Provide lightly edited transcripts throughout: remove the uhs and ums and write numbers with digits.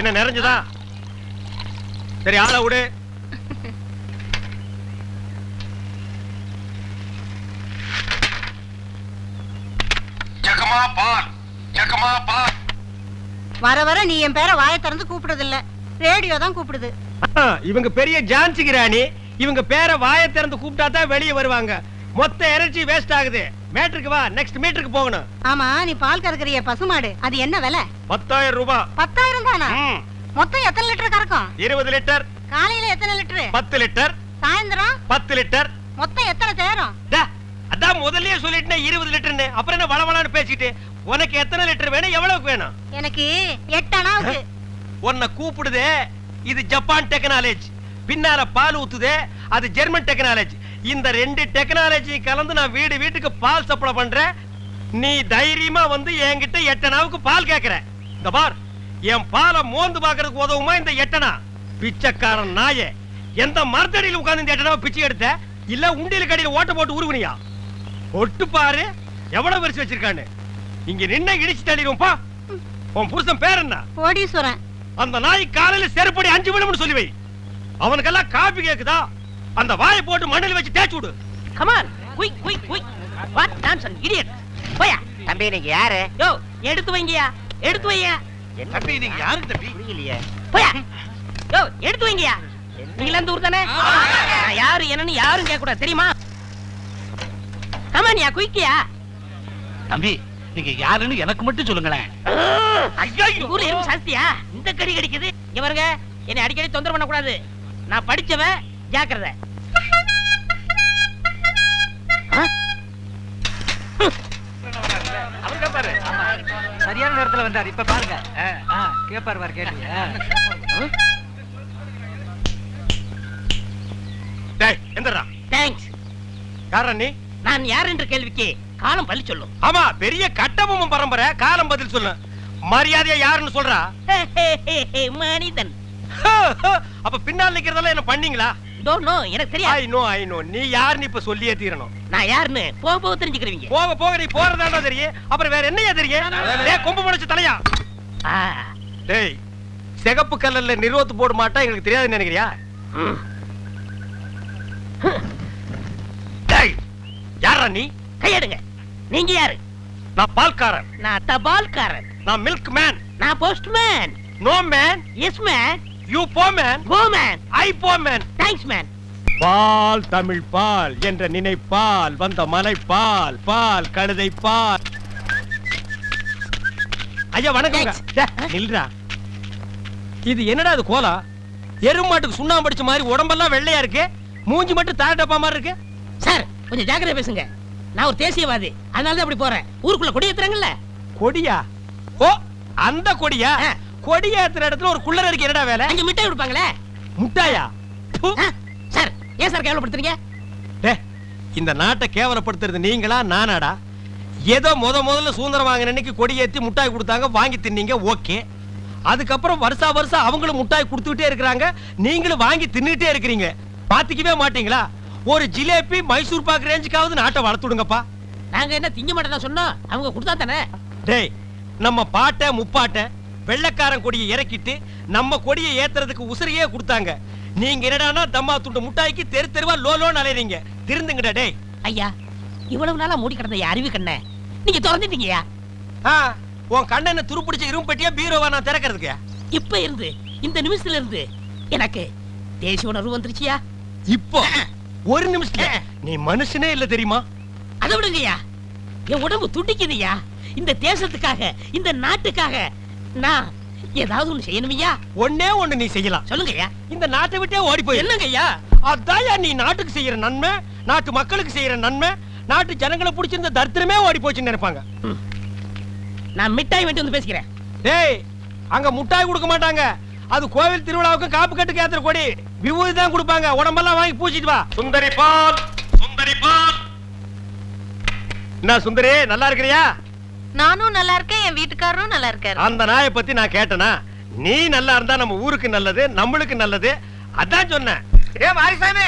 என்ன நிறைஞ்சதா? சரி ஆளை விடு. வர வர நீ என் பேரை வாயை திறந்து கூப்பிடுறது இல்ல, ரேடியோ தான் கூப்பிடுது. இவங்க பெரிய ஜான்சி கிராணி, இவங்க பேரை வாயை திறந்து கூப்பிட்டா தான் வெளியே வருவாங்க. மொத்த எனர்ஜி வேஸ்ட் ஆகுது. மேட்ருக்கு வா, நெக்ஸ்ட் மீட்டருக்கு போகணும். ஆமா, நீ பால் கறக்குறிய பசுமாடு, அது என்ன விலை? 10,000 ரூபாய். 10,000 தானா? மொத்தம் எத்தனை லிட்டர் கறக்கும்? 20 லிட்டர். காலையில எத்தனை லிட்டர்? 10 லிட்டர். சாயந்தரம் 10 லிட்டர். மொத்தம் எத்தனை தேரும்? அதான் முதல்லயே சொல்லிட்டேன் 20 லிட்டர்னு. அப்புறம் என்ன வளவளான்னு பேசிட்டு? உனக்கு எத்தனை லிட்டர் வேணும், எவ்வளவுக்கு வேணும்? எனக்கு 8 அணாவுக்கு. உன்னை கூப்பிடுதே, இது ஜப்பான் டெக்னாலஜி. பின்னால பால் ஊத்துதே, அது ஜெர்மன் டெக்னாலஜி. இந்த 2 டெக்னாலஜி கலந்து நான் வீடு வீட்டுக்கு பால் சப்ளை பண்றேன். நீ தைரியமா வந்து என்கிட்ட 8 அணாவுக்கு பால் கேக்குற. இந்த பார், என் பாலை மோந்து பாக்குறதுக்கு உதவுமா இந்த 8 அணா? பிச்சைக்காரன் நாயே, எந்த மரத்தடியில் உட்கார்ந்து இந்த 8 அணாவை பிச்சை எடுத்த? இல்ல உண்டியல் கடையில் ஓட்ட போட்டு உருவனியா? ஒட்டு பாரு எவ்வளவு வரிசை வச்சிருக்கான்னு. இங்க நின்ன இடிச்சு தள்ளிடுவோம்பா. உன் புருஷன் பேர் என்ன? கோடீஸ்வரன். அந்த நாய் காலையில செருப்படி 5 விழும்னு சொல்லி வை. அவனுக்கெல்லாம் காபி கேக்குதா? அந்த வாயை போட்டு மண்ணில் வச்சு தேய்ச்சு விடு. Come on, quick quick quick. What nonsense idiot. போயா. தம்பி நீங்க யாரு? யோ, எடுத்து வைங்கயா, எடுத்து வையா. தம்பி நீங்க யாரு தம்பி? புரியலையே. போயா. யோ, எடுத்து வைங்கயா. நீங்க அந்த ஊர் தானே? நான் யாரு என்னன்னு யாரும் கேட்க கூடாது, தெரியுமா? கமான்யா, குயிக்கியா. தம்பி நீங்க யாருன்னு எனக்கு மட்டும் சொல்லுங்களேன். ஐயோ, ஊர்ல எறும்பு சாஸ்தியா? இந்த கடி கடிக்குது. இங்க பாருங்க, என்னை அடிக்கடி தொந்தரவு பண்ண கூடாது. நான் படிச்சவன், ஜாக்கிரதை. சரியான நேரத்துல வந்தார். இப்ப பாருங்க, கேப்பார் பாரு. கேட்டு எந்தரா? தேங்க்ஸ். யாரா நீ? நான் யார் என்ற கேள்விக்கு காலம் பதில் சொல்லும். ஆமா, பெரிய கட்டபொம்மன் பரம்பரை. காலம் பதில் சொல்லு. மரியாதையா யாருன்னு சொல்றா? மனிதன். அப்ப பின்னால் நிக்கிறதெல்லாம் என்ன பண்ணீங்களா? நோ, எனக்கு தெரியாது. ஐ நோ நீ யாருன்னு இப்ப சொல்லியே தீரணும். நான் யாருன்னு போக போக தெரிஞ்சுக்கிறீங்க. போக போக நீ போறதாண்டா தெரியும். அப்புறம் வேற என்னையா தெரியும்? டேய் கொம்பு முளைச்ச தலையா. டேய், சிகப்பு கல்லல்ல நிறுவத்து போட மாட்டா எங்களுக்கு தெரியாதுன்னு நினைக்கிறியா? டேய், யாரா நீ? கையெடுங்க. நீங்க யாரு? நான் பால்காரன். நான் தபால்காரன். நான் மில்க் மேன். நான் postman. No man. Yes man. You போ மேன். Go man. ஐ போ மேன். Thanks man. பால் தமிழ் பால் என்ற நினைப்பால் வந்த மலை பால், பால் கழுதை பால். ஐயா வணக்கம். நில்றா. இது என்னடா இது கோலா? எருமாட்டுக்கு சுண்ணாம்பு அடிச்ச மாதிரி உடம்பெல்லாம் வெள்ளையா இருக்கு, மூஞ்சி மட்டும் தார டப்பா மாதிரி இருக்கு. சார் கொஞ்சம் ஜாக்கிரதை பேசுங்க. நான் ஒரு தேசியவாதி, அதனால தான் அப்படி போறேன். ஊருக்குள்ள கொடி ஏத்துறாங்கல்ல. கொடியா? ஓ, அந்த கொடியா? கொடி ஏத்துற இடத்துல ஒரு குள்ளர் இருக்கு, என்னடா வேலை? அங்க மிட்டாய் கொடுப்பாங்களே. முட்டாயா? சார் ஏன் சார் கேவலப்படுத்துறீங்க? இந்த நாட்டை கேவலப்படுத்துறது நீங்களா நானாடா? ஏதோ முதல்ல சுதந்திரம் வாங்கின அன்னைக்கு கொடி ஏத்தி முட்டாய் கொடுத்தாங்க, வாங்கி தின்னீங்க, ஓகே. அதுக்கப்புறம் வருஷம் அவங்களும் முட்டாய் கொடுத்துக்கிட்டே இருக்கிறாங்க, நீங்களும் வாங்கி தின்னுட்டே இருக்கிறீங்க. பாத்துக்கவே மாட்டீங்களா? ஒரு ஜிலேபி மைசூர் பாக்கு ரேஞ்சுக்காவது நாட்டை வளர்த்துடுங்கப்பா. நாங்க என்ன திங்க மாட்டோம் சொன்னோம், அவங்க கொடுத்தா தானே. டேய், நம்ம பாட்ட முப்பாட்ட வெள்ளக்காரன் கொடியை இறக்கிட்டு நம்ம கொடியை ஏத்துறதுக்கு உசிரியே கொடுத்தாங்க. நீங்க என்னடானா தம்மா துண்டு முட்டாய்க்கு தெரு தெருவா லோலோன்னு அலையறீங்க. திருந்துங்கடா. டேய் ஐயா, இவ்வளவு நாளா மூடி கிடந்த அறிவு கண்ணை நீங்க திறந்துட்டீங்கயா. உன் கண்ணனை துருப்பிடிச்ச இரும்பு பெட்டியா பீரோவா நான் திறக்கிறதுக்கு? இப்ப இருந்து இந்த நிமிஷத்துல இருந்து எனக்கு தேசிய உணர்வு வந்துருச்சியா. இப்போ ஒரு நிமிஷத்துல நீ மனுஷனே இல்ல தெரியுமா? அதை விடுங்கய்யா, என் உடம்பு துடிக்குதுயா. இந்த தேசத்துக்காக, இந்த நாட்டுக்காக நான் ஏதாவது ஒண்ணு செய்யணுமையா. ஒண்ணே ஒண்ணு நீ செய்யலாம். சொல்லுங்கய்யா. இந்த நாட்டை விட்டே ஓடி போய். என்னங்கய்யா? அதாயா நீ நாட்டுக்கு செய்யற நன்மை, நாட்டு மக்களுக்கு செய்யற நன்மை. நாட்டு ஜனங்களை பிடிச்சிருந்த தரித்திரமே ஓடி போச்சுன்னு நினைப்பாங்க. நான் மிட்டாய் வேண்டி வந்து பேசிக்கிறேன். டேய், அங்க முட்டாய் கொடுக்க மாட்டாங்க. அது கோவில் திருவிழாவுக்கு காப்பு கட்டுக்கு ஏத்துற கொடி. விபூதி தான் கொடுப்பாங்க. உடம்பெல்லாம் வாங்கி பூச்சிட்டு வா. சுந்தரி பால், சுந்தரி பால். என்ன சுந்தரி, நல்லா இருக்கிறியா? நானும் நல்லா இருக்கேன், என் வீட்டுக்காரரும் நல்லா இருக்காரு. அந்த நாயை பத்தி நான் கேட்டனா? நீ நல்லா இருந்தா நம்ம ஊருக்கு நல்லது, நம்மளுக்கு நல்லது. அதான் சொன்னேன். ஏ மாரிசாமி,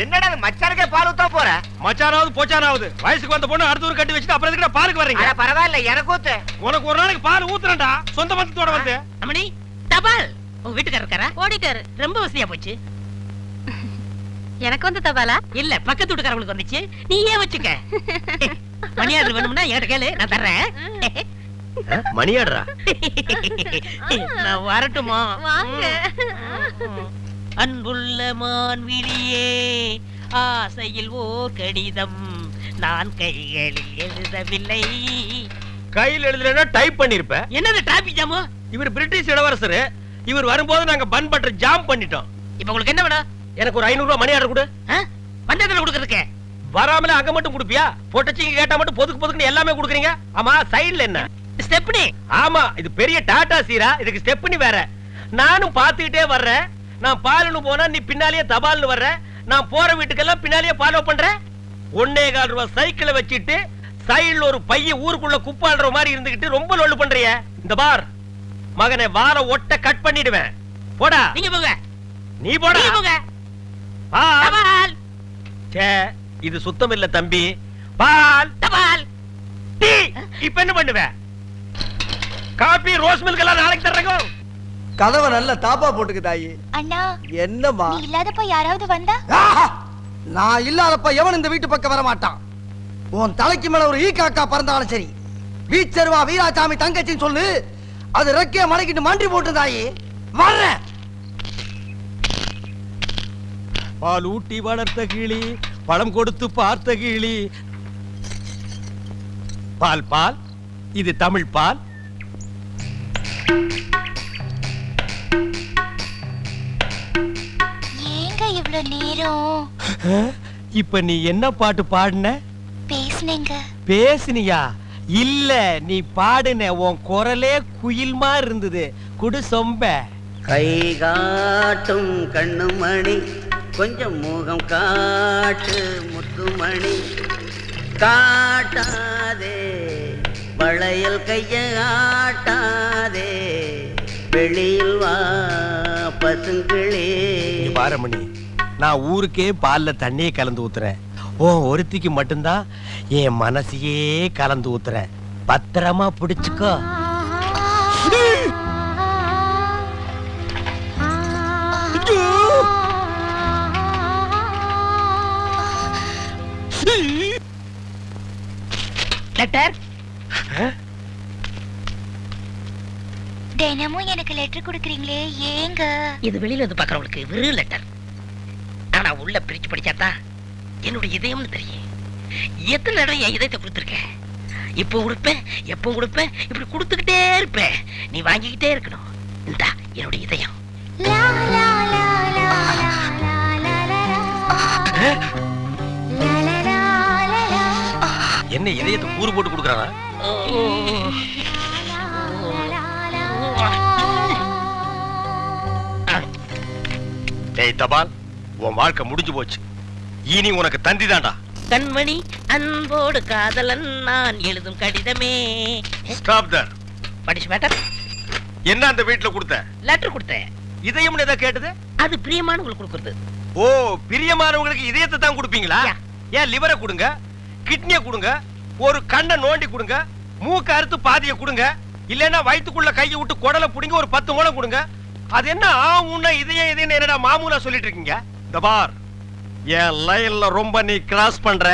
என்னடா மச்சானுக்கே பால் ஊத்த போற? மச்சானாவது போச்சானாவது வயசுக்கு வந்த பொண்ணு அடுத்த ஊர் கட்டி வச்சுட்டு அப்புறம் எதுக்கு பாருக்கு வர்றீங்க? பரவாயில்ல, எனக்கு ஊத்து. உனக்கு ஒரு நாளைக்கு பால் ஊத்துறேன்டா, சொந்த பந்தத்தோட வந்து. அம்மணி தபால் உங்க வீட்டுக்காரர் இருக்காரா? ஓடிட்டாரு. ரொம்ப வசதியா போச்சு. எனக்கு வந்து தபாலா? இல்ல பக்கத்து வீட்டுக்காரங்களுக்கு வந்துச்சு. நீ ஏன் வச்சுக்க. மணியாடு வேணும்னா என்கிட்ட கேளு, நான் தர்றேன். மணியாடுறா? நான் வரட்டுமா? வாங்க. அன்புள்ள மான்விழியே, ஆசையில் ஓர் கடிதம் நான் கைகளில் எழுதவில்லை. கையில் எழுதலன்னா டைப் பண்ணிருப்ப. என்னது டிராபிக் ஜாமு? இவர் பிரிட்டிஷ் இளவரசர். இவர் வரும்போது நாங்க பன் பட்டர் ஜாம் பண்ணிட்டோம். இப்ப உங்களுக்கு என்ன வேணும்? எனக்கு ஒரு 500 ரூபாய் மணி ஆர்டர் கொடு. பஞ்சாயத்துல கொடுக்கறதுக்கு வராமல அங்க மட்டும் கொடுப்பியா? போட்டச்சிங்க கேட்டா மட்டும் பொதுக்கு பொதுக்குன்னு எல்லாமே கொடுக்குறீங்க. ஆமா, சைடுல என்ன? ஸ்டெப்னி. ஆமா, இது பெரிய டாடா சீரா, இதுக்கு ஸ்டெப்னி வேற. நானும் பாத்துக்கிட்டே வர்றேன். நான் பாலுன்னு போனா நீ பின்னாலேயே தபால்னு வர்ற. நான் போற வீட்டுக்கெல்லாம் பின்னாலேயே ஃபாலோ பண்ற. 1.25 ரூபாய் சைக்கிளை வச்சிட்டு சைடுல ஒரு பைய ஊருக்குள்ள குப்பாடுற மாதிரி இருந்துகிட்டு ரொம்ப லொல்லு பண்றிய. இந்த பார் மகனை, வார ஒட்ட கட் பண்ணிடுவேன். போடா. நீங்க போங்க. நீ போடா. நீங்க போங்க. பால். சே, இது சுத்தம் இல்ல தம்பி. பால். தபால். டீ. இப்ப என்ன பண்ணுவ? காபி, ரோஸ் மில்க் எல்லாம் நாளைக்கு தர்றேங்க. கதவை நல்ல தாப்பா போட்டுக்கு தாயி. அண்ணா, என்னம்மா? நீ இல்லாதப்ப யாராவது வந்தா? ஆஹா! நான் இல்லாதப்ப எவன் இந்த வீட்டு பக்கம் வர மாட்டான். உன் தலைக்கு மேல ஒரு ஈ காக்கா பறந்தாலும் சரி, வீச்சருவா வீராசாமி தங்கச்சின்னு சொல்லு. அது ரெக்கைய மடக்கிட்டு மண்டி போட்டு தாயி வர்றேன். பால் ஊட்டி வளர்த்த கிளி, பழம் கொடுத்து பார்த்த கிளி. பால் பால், இது தமிழ் பால். ஏங்க இவ்ளோ நேரம்? இப்ப நீ என்ன பாட்டு பாடுன? பேசுனேங்க. பேசுனியா? இல்ல, நீ பாடுன. உன் குரலே குயில் மாதிரி இருந்தது. குடு சொம்ப. கை காட்டும் கண்ணுமணி, கொஞ்சம் முகம் காட்டு முத்துமணி, காட்டாதே வளையல் கைய ஆட்டாதே, வெளியில் வா பசுங்களே. பாரமணி, நான் ஊருக்கே பால்ல தண்ணியே கலந்து ஊத்துறேன். ஓ ஒருத்திக்கு மட்டும்தான் என் மனசையே கலந்து ஊத்துறேன். பத்திரமா பிடிச்சுக்கோ. லெட்டர். தினமும் எனக்கு லெட்டர் கொடுக்கறீங்களே, ஏங்க? இது வெளியில இருந்து பாக்குறவங்களுக்கு வெறும் லெட்டர். ஆனா உள்ள பிரிச்சு படிச்சாதான் என்னுடைய இதயம்னு தெரியும். எத்தனை தடவை என் இதயத்தை கொடுத்துருக்கேன். இப்போ கொடுப்பேன், எப்போ கொடுப்பேன், இப்படி கொடுத்துக்கிட்டே இருப்பேன். நீ வாங்கிக்கிட்டே இருக்கணும். இந்தா என்னுடைய இதயம். லா லா லா லா லா லா லா லா. லா லா லா லா லா. என்ன இதயத்தை கூறு போட்டு கொடுக்கறானா? டேய் தபால், உன் வாழ்க்கை முடிஞ்சு போச்சு. இனி உனக்கு தந்திதான்டா. கண்மணி அன்போடு காதலன் நான் எழுதும் கடிதமே. Stop there. படிச்சு மேட்டர். என்ன அந்த வீட்ல கொடுத்த? லெட்டர் கொடுத்தேன். இதயம்னு எதை கேட்டது? அது பிரியமானவங்களுக்கு கொடுக்கறது. ஓ, பிரியமானவங்களுக்கு இதயத்தை தான் கொடுப்பீங்களா? யா. ஏன் லிவரை கொடுங்க, கிட்னியை கொடுங்க, ஒரு கண்ணை நோண்டி கொடுங்க, மூக்க அறுத்து பாதியை கொடுங்க, இல்லைன்னா வயித்துக்குள்ள கையை விட்டு குடலை புடிங்க ஒரு 10 மூலம் கொடுங்க. அது என்ன ஆவுன்னா இதயம் இதயம் என்னடா மாமூலா சொல்லிட்டு இருக்கீங்க? இந்த பார், என் லைன்ல ரொம்ப நீ கிராஸ் பண்ற.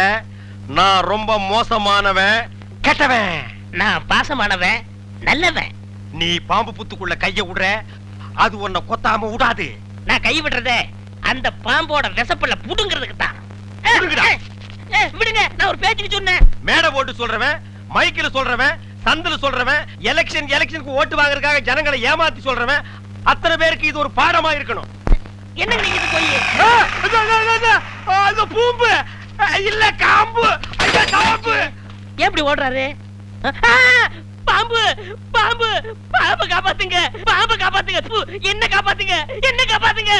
நான் ரொம்ப மோசமானவன், கெட்டவன். நான் பாசமானவன், நல்லவன். நீ பாம்பு புத்துக்குள்ள கைய விடுற, அது உன்னை கொத்தாம விடாது. நான் கை விடுறதே அந்த பாம்போட விசப்பல்ல புடுங்கிறதுக்கு தான். புடுங்குடா. விடுங்க, நான் ஒரு பேச்சுக்கு சொன்னேன். மேடை போட்டு சொல்றவன், மைக்கில் சொல்றவன், சந்தில சொல்றவன், எலெக்ஷனுக்கு ஓட்டு வாங்குறதுக்காக ஜனங்களை ஏமாத்தி சொல்றவன், அத்தனை பேருக்கு இது ஒரு பாடமா இருக்கணும். என்ன நீங்க போய் அந்த பூம்பு இல்ல காம்பு, ஐயா காம்பு. எப்படி ஓடுறாரு? பாம்பு பாம்பு பாம்பு காப்பாத்துங்க, பாம்பு காப்பாத்துங்க, என்ன காப்பாத்துங்க, என்ன காப்பாத்துங்க.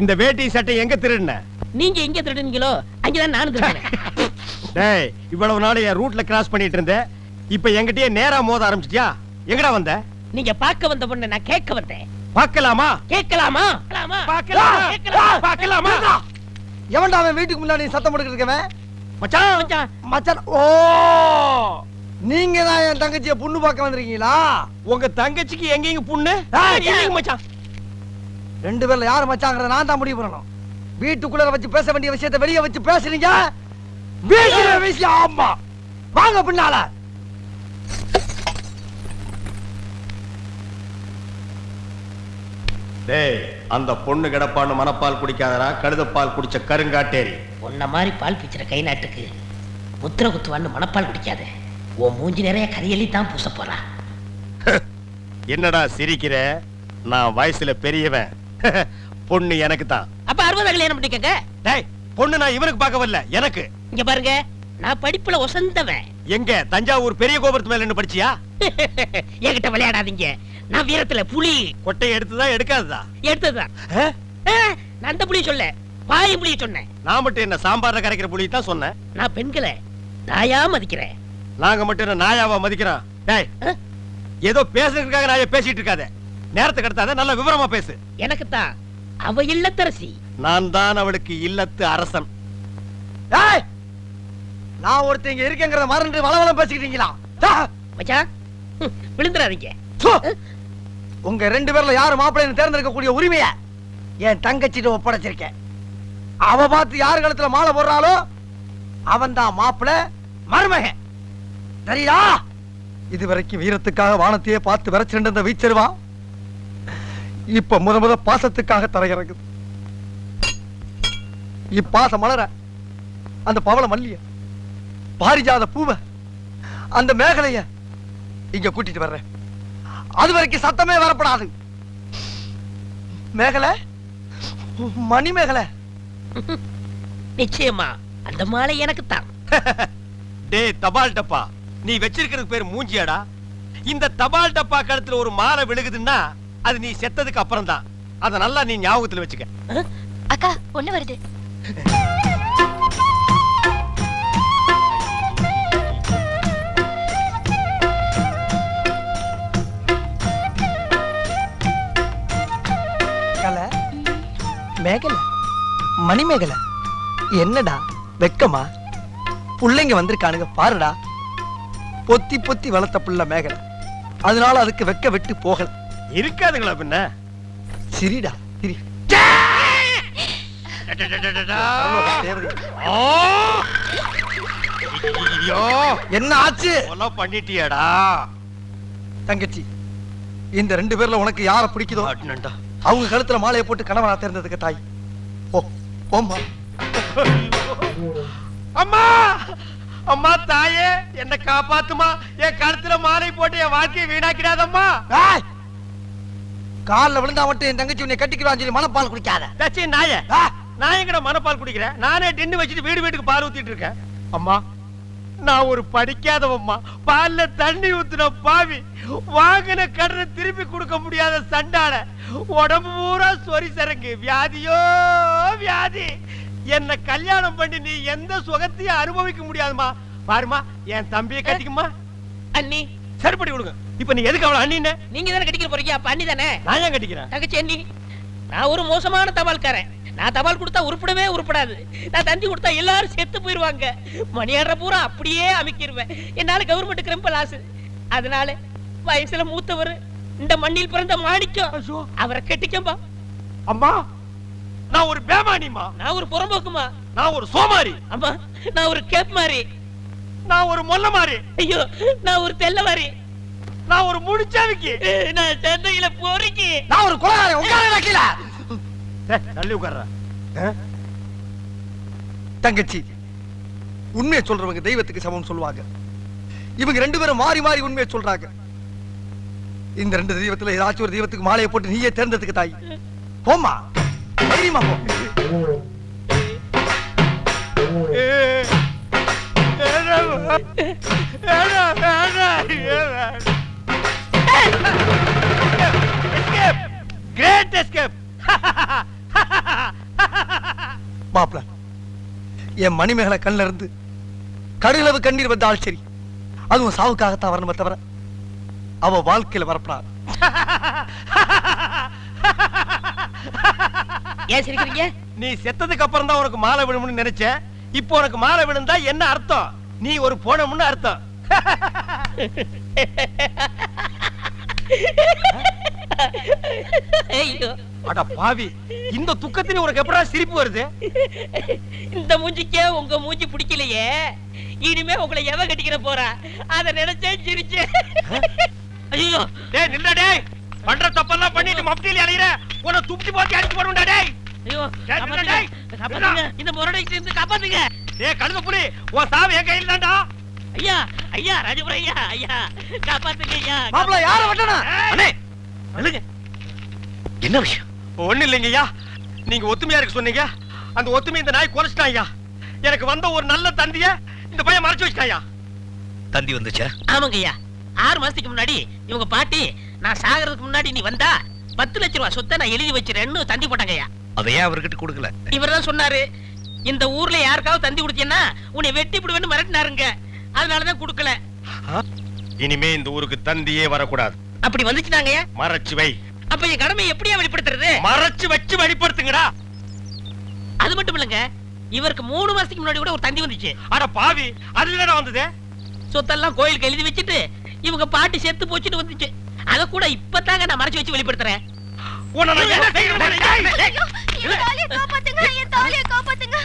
இந்த வேட்டி சட்டை எங்க திருடுன? நீங்க எங்க திருடுனீங்களோ அங்கதான் நானும் திருடுனேன். டேய் இவ்வளவு நாள் என் ரூட்ல கிராஸ் பண்ணிட்டு இருந்தேன் இப்ப என்கிட்டயே நேரா மோத ஆரம்பிச்சிட்டியா எங்கடா வந்த நீங்க பார்க்க வந்த பொண்ணு நான் கேட்க வந்தேன். பார்க்கலாமா கேட்கலாமா? பார்க்கலாமா எவன்டா அவன் வீட்டுக்கு முன்னாடி சத்தம் போட்டுக்கிட்டு இருக்கவன்? மச்சான் மச்சான், மச்சான். ஓ, நீங்க தான் என் தங்கச்சிய பொண்ணு பார்க்க வந்திருக்கீங்களா? உங்க தங்கச்சிக்கு எங்கேங்க புண்ணு இல்லைங்க மச்சான். ரெண்டு பேர்ல யாரு மச்சாங்கறத நான் தான் முடிவு பண்ணணும். வீட்டுக்குள்ள வச்சு பேச வேண்டிய விஷயத்தை வெளியே வச்சு பேசுறீங்க. வீட்டுல விஷயம். ஆமா, வாங்க பின்னால. டேய் அந்த பொண்ணு கிடப்பான்னு மனப்பால் குடிக்காதடா, கழுதப்பால் குடிச்ச கருங்காட்டேரி. உன்ன மாதிரி பால் பிச்சுற கை நாட்டுக்கு முத்திர குத்துவான்னு மனப்பால் குடிக்காத. உன் மூஞ்சி நிறைய கரியலி தான் பூச போறா. என்னடா சிரிக்கிற? நான் வயசுல பெரியவன். பொண்ணு எனக்கு தான். அப்ப 60 கல்யாணம் பண்ணிக்கங்க. டேய் பொண்ணு நான் இவனுக்கு பார்க்க வரல, எனக்கு. இங்க பாருங்க, நான் படிப்புல ஒசந்தவன். எங்க தஞ்சாவூர் பெரிய கோபுரத்து மேல நின்னு படிச்சியா? என்கிட்ட விளையாடாதீங்க. நான் வீரத்துல புலி. கொட்டையை எடுத்துதான் எடுக்காததா? எடுத்ததுதான். நான் அந்த புலிய சொல்ல, பாய் புலிய சொன்னேன். நான் மட்டும் என்ன சாம்பார்ல கரைக்கிற புலி தான் சொன்னேன். நான் பெண்களை நாயா மதிக்கிறேன். நாங்க மட்டும் என்ன நாயாவா மதிக்கிறோம்? டேய் ஏதோ பேசுறதுக்காக நாய பேசிட்டு இருக்காத. நேரத்துக்கு கடத்தாத, நல்ல விவரமா பேசு. எனக்கு தான் அவ இல்லத்தரசி. நான் தான் அவளுக்கு இல்லத்து அரசன். டேய், நான் ஒருத்தங்க இருக்கேங்கறத மறந்து வளவளம் பேசிக்கிட்டீங்களா? மச்சான், விழுந்துறாதீங்க. உங்க ரெண்டு பேர்ல யாரு மாப்பிள்ளைன்னு தேர்ந்தெடுக்க கூடிய உரிமையை என் தங்கச்சிட்ட ஒப்படைச்சிருக்கேன். அவ பார்த்து யாரு கழுத்துல மாலை போடுறாளோ அவன் தான் மாப்பிள்ளை, மருமகன். சரியா? இதுவரைக்கும் வீரத்துக்காக வானத்தையே பார்த்து விரைச்சிட்டு இருந்த வீச்சருவா இப்ப முத பாசத்துக்காக தரையிறங்குது. இப்பாசம் மலர அந்த பவள மல்லிய, பாரிஜாத பூவ, அந்த மேகலைய இங்க கூட்டிட்டு வர்றேன். அது வரைக்கும் சத்தமே வரப்படாது. மேகலை, மணி மேகலை. நிச்சயமா அந்த மாலை எனக்கு தான். டேய் தபால் டப்பா, நீ வச்சிருக்கிறது பேர் மூஞ்சியாடா? இந்த தபால் டப்பா கழுத்துல ஒரு மாலை விழுகுதுன்னா அது நீ செத்ததுக்கு அப்புறம் தான். அத நல்லா நீ ஞாபகத்துல வச்சுக்க. அக்கா பொண்ணு வருது. மேகலை, மணி மேகலை, என்னடா வெக்கமா? புள்ளைங்க வந்திருக்கானுங்க பாருடா. பொத்தி பொத்தி வளர்த்த புள்ள மேகலை, அதனால அதுக்கு வெக்க விட்டு போகல. இருக்காதுங்களா பின்ன? சிரிடா சிரி. என்ன ஆச்சு? பண்ணிட்டியாடா தங்கச்சி, இந்த ரெண்டு பேர்ல உனக்கு யார பிடிக்குதோ அவங்க கழுத்துல மாலையை போட்டு கணவனா தேர்ந்ததுக்கு தாய். ஓ ஓம்மா. அம்மா அம்மா தாயே, என்ன காப்பாத்துமா. என் கழுத்துல மாலை போட்டு என் வாழ்க்கையை வீணாக்கிடாதம்மா. காலில் விழுந்தா மட்டும் என் தங்கச்சி உன்னை கட்டிக்கிறான்னு சொல்லி மனப்பால் குடிக்காத. தச்சி நாய, நான் எங்கட மனப்பால் குடிக்கிறேன்? நானே டின்னு வச்சுட்டு வீடு வீட்டுக்கு பால் ஊத்திட்டு இருக்கேன். அம்மா நான் ஒரு படிக்காதவம்மா, பால்ல தண்ணி ஊத்துன பாவி, வாங்கின கடனை திருப்பி கொடுக்க முடியாத சண்டால, உடம்பு பூரா சொறி சரங்கு, வியாதியோ வியாதி. என்ன கல்யாணம் பண்ணி நீ எந்த சுகத்தையும் அனுபவிக்க முடியாதுமா. பாருமா, என் தம்பியை கட்டிக்குமா. அண்ணி சரிப்படி கொடுங்க. இப்ப நீ எதுக்கு அவளை அண்ணின்னு? நீங்க தானே கட்டிக்க போறீங்க, அப்ப அண்ணி தானே. நான் ஏன் கட்டிக்கிறேன்? தங்கச்சி அண்ணி, நான் ஒரு மோசமான தபால்காரன். நான் தபால் கொடுத்தா உருப்படவே உருப்படாது. நான் தந்தி கொடுத்தா எல்லாரும் செத்து போயிருவாங்க. மணியாடுற பூரா அப்படியே அமைக்கிருவேன். என்னால கவர்மெண்ட்டுக்கு ரொம்ப லாஸ். அதனால வயசுல மூத்தவர், இந்த மண்ணில் பிறந்த மாணிக்கம், அவரை கட்டிக்கம்பா. அம்மா நான் ஒரு பேமானிமா, நான் ஒரு புறம்போக்குமா, நான் ஒரு சோமாரி, அம்மா நான் ஒரு கேப் மாறி, நான் ஒரு மொல்ல மாறி, ஐயோ நான் ஒரு தெல்ல மாறி, நான் ஒரு முடிச்சாவிக்கு, நான் சந்தையில போறீங்க, நான் ஒரு கொலைகாரன். உட்கார கீழ தள்ளி உட்கார்ற. தங்கச்சி, உண்மையை சொல்றவங்க தெய்வத்துக்கு சமம் சொல்லுவாங்க. இவங்க ரெண்டு பேரும் மாறி மாறி உண்மையை சொல்றாங்க. இந்த ரெண்டு தெய்வத்துல ஏதாச்சும் ஒரு தெய்வத்துக்கு மாலையை போட்டு நீயே தேர்ந்ததுக்கு தாய். போமா, தைரியமா போ. Great escape. மாப்ள, என் மணிமேகலை கண்ணில இருந்து கடுகளவு கண்ணீர் வந்தாலும் சரி, அதுவும் சாவுக்காகத்தான் வரணுமே தவிர அவ வாழ்க்கையில வரப்படாது. ஏன் சிரிக்கிறீங்க? நீ செத்ததுக்கு அப்புறம் தான் உனக்கு மாலை விழும்னு நினைச்ச. இப்போ உனக்கு மாலை விழுந்தா என்ன அர்த்தம்? நீ ஒரு போனமுன்னு அர்த்தம். ஐயோ, அட பாவி, இந்த துக்கத்திலே உனக்கு எப்படா சிரிப்பு வருது? இந்த மூஞ்சிக்கே உங்க மூஞ்சி பிடிக்கலையே, இனிமே உங்களை எவ கட்டிக்கிற போறா அத நினைச்சே சிரிச்சு. ஐயோ டேய் நில்லுடா டேய். பண்ற தப்பெல்லாம் பண்ணிட்டு மப்டில அலையற. உன்னை துப்பி போட்டு அடிச்சு போடுடா டேய். ஐயோ, டேய், காப்பாத்துங்க, டேய். காப்பாத்துங்க, இந்த முரடைக்கு இருந்து காப்பாத்துங்க. டேய் கழுத புலி, உன் சாவு என் கையில தான்டா. ஐயா ஐயா, ராஜபுரம் ஐயா, ஐயா காப்பாத்துங்க ஐயா. மாப்பிள்ள யார வெட்டனா? அண்ணே அழுங்க. என்ன விஷயம்? ஒண்ணு இல்லைங்க ஐயா. நீங்க ஒத்துமையா இருக்க சொன்னீங்க. அந்த ஒத்துமை இந்த நாய் கொலைச்சிட்டான் ஐயா. எனக்கு வந்த ஒரு நல்ல தந்திய இந்த பையன் மறைச்சு வச்சிட்டான் ஐயா. தந்தி வந்துச்சா? ஆமாங்க ஐயா, 6 மாசத்துக்கு முன்னாடி இவங்க பாட்டி நான் சாகிறதுக்கு முன்னாடி நீ வந்தா 10 லட்சம் ரூபாய் சொத்தை நான் எழுதி வச்சிருக்கேன்னு தந்தி போட்டாங்க ஐயா. அதை ஏன் அவர்கிட்ட கொடுக்கல? இவர்தான் சொன்னாரு, இந்த ஊர்ல யாருக்காவது தந்தி கொடுத்தீங்கன்னா உன்னை வெட்டி விடுவேன்னு மிரட்டினாருங்க. அதனாலதான் கொடுக்கல. இனிமே இந்த ஊருக்கு தந்தியே வரக்கூடாது. அப்படி வந்துச்சுனாங்க ஐயா. மறைச்சு வை. அப்ப என் கடமையை எப்படியா வெளிப்படுத்துறது? மறைச்சு வச்சு வெளிப்படுத்துங்கடா. அது மட்டும் இல்லங்க, இவருக்கு 3 மாசத்துக்கு முன்னாடி கூட ஒரு தந்தி வந்துச்சு. அட பாவி, அதுல என்ன வந்தது? சொத்தெல்லாம் கோயிலுக்கு எழுதி வச்சுட்டு இவங்க பாட்டி செத்து போச்சுட்டு வந்துச்சு. அத கூட இப்பதாங்க நான் மறைச்சு வச்சு வெளிப்படுத்துறேன். உன்னை நான் என்ன செய்யணும்? என் தாலியை காப்பாத்துங்க, என் தாலியை காப்பாத்துங்க.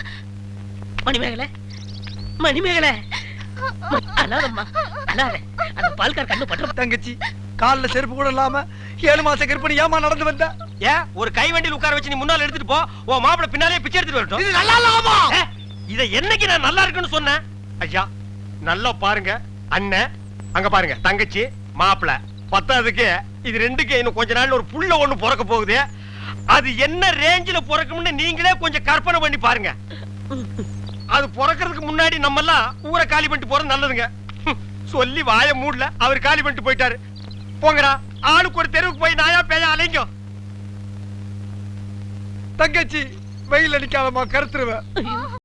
மணிமேகலை, மணிமேகலை, அழாதம்மா அழாத. அந்த பால்கார் கண்ணு பற்ற. தங்கச்சி கால்ல செருப்பு கூட இல்லாம 7 மாச கர்ப்பிணி ஏமா நடந்து வந்த? ஏன் ஒரு கை வண்டியில் உட்கார வச்சு நீ முன்னால எடுத்துட்டு போ. உன் மாப்பிள பின்னாலே பிச்சை எடுத்துட்டு வரட்டும். இது நல்லா இல்லாமா? இத என்னைக்கு நான் நல்லா இருக்குன்னு சொன்னேன்? ஐயா நல்லா பாருங்க. அண்ணன் அங்க பாருங்க, தங்கச்சி மாப்பிள. பத்தாவதுக்கு இது ரெண்டுக்கு இன்னும் கொஞ்ச நாள்ல ஒரு புள்ள ஒண்ணு பிறக்க போகுது. அது என்ன ரேஞ்சில பிறக்கும்னு நீங்களே கொஞ்சம் கற்பனை பண்ணி பாருங்க. அது பிறக்கிறதுக்கு முன்னாடி நம்ம எல்லாம் ஊரை காலி பண்ணிட்டு போறது நல்லதுங்க. சொல்லி வாய மூடல, அவர் காலி பண்ணிட்டு போயிட்டாரு. போங்கடா, ஆளுக்கு ஒரு தெருவுக்கு போய் நாயா பேயா அலைங்க. தங்கச்சி வெயில் அடிக்காதமா கருத்துருவ.